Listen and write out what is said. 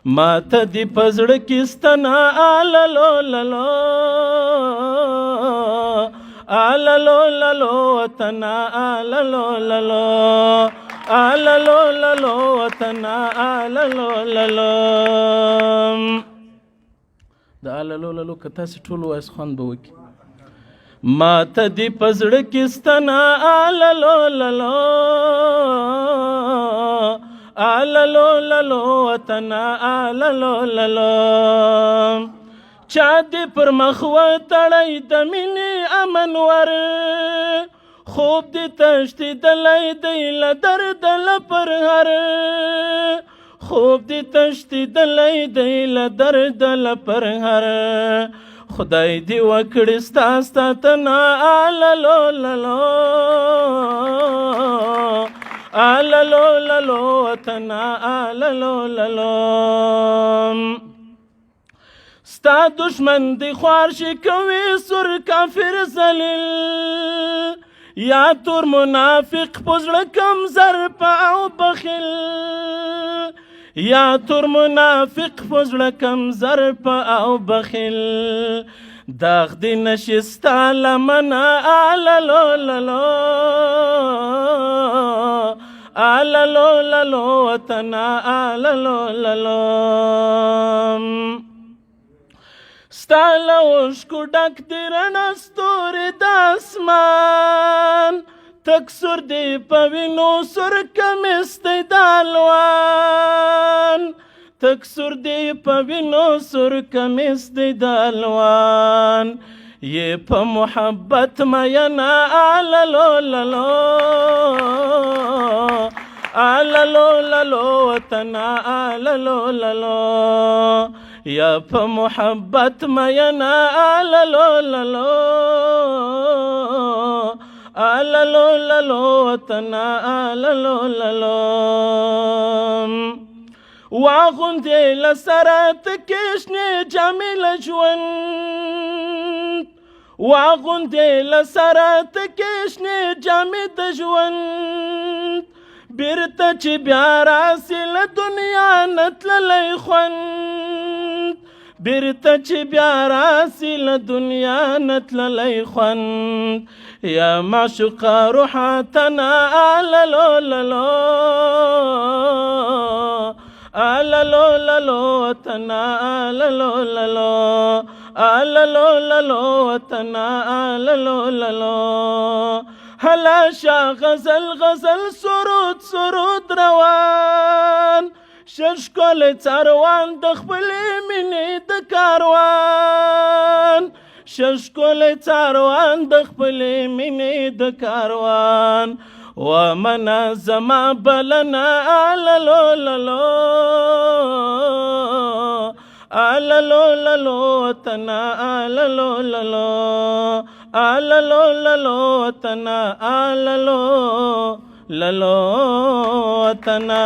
ما ته دې په زړه کې ستنه آللو للو آللو للو وطنه آللو للو آللو للو وطنه آللو للو. د آللو للو که تاسې ټول وایاست خوند به وکړي. ما ته دې په زړه کې ستنه آللو للو آللو للو وطنه آللو للو. چا دې پر مخ وتړی د مینې امنور خوب دې تښتېدلی دی له درده له پرهر خوب دې تښتېدلی دی له درده له پرهر خدای دې وکړي ستا ستاینه آللو للو آللو للو وطنه آللو للو. ستا دشمن دی خوار شي کوي سور کافر ذلیل یا تور منافق په زړه کم ظرف او بخیل یا تور منافق په زړه کم ظرف او بخیل داغ دی نشي ستا لمنه آللو للو آللو للو وطنه آللو للو. ستا له اوښکو ډک دی رڼا ستوري د اسمان تک سور دی په وینو سور کمیس دی د الوان تک سور دی په وینو سور کمیس دی د الوان یې په محبت مینه آللو للو آللو للو وطنه آللو للو یا په محبت مینه آللو للو آللو للو وطنه آللو للو. واغوندې له سره تکې شنې جامې له ژوند واغوندې له سره تکې شنې جامې د ژوند بیرته چې بیا راسي له دنیا نه تللی خوند بیرته چې بیا راسي له دنیا نه تللی خوند یا معشوقه روحاتنه آللو للو آللو للو وطنه آللو للو آللو للو وطنه آللو للو. هلا شا غزل غزل سرود سرود روان شش کل څاروان د خپلې مینې د کاروان شش کل څاروان د خپلې مینې د کاروان ومنه زما بلنه آللو للو آللو للو وطنه آللو للو آللو للو وطنه آللو للو وطنه.